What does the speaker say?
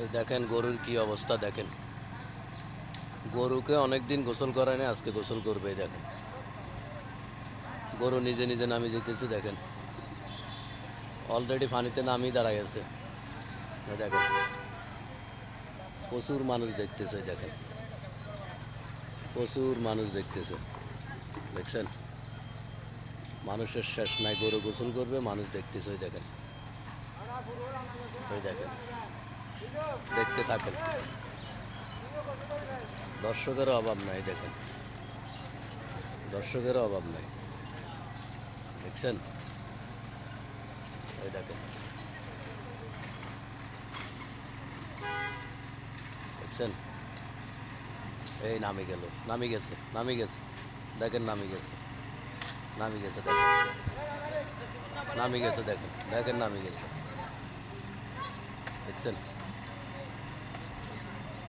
এই দেখেন গরুর কি অবস্থা দেখেন। গরুকে অনেক দিন গোসল করায় না, আজকে গোসল করবে। এই দেখেন গরু নিজে নিজে নামি যেতেছে দেখেন, অলরেডি পানিতে নামিয়ে দাঁড়ায় গেছে। এই দেখেন প্রচুর মানুষ দেখতেছে, দেখেন প্রচুর মানুষ দেখতেছে। দেখছেন মানুষের শেষ নাই, গরু গোসল করবে মানুষ দেখতেছে। ওই দেখেন, ওই দেখেন, দেখতে থাকেন, দর্শকেরও অভাব নাই। দেখেন দর্শকেরও অভাব নাই, দেখছেন। এই দেখেন, দেখছেন এই নামি গেল, নামি গেছে, নামি গেছে, দেখেন নামি গেছে, নামি গেছে, দেখেন নামি গেছে, দেখেন দেখেন নামি গেছে, দেখছেন।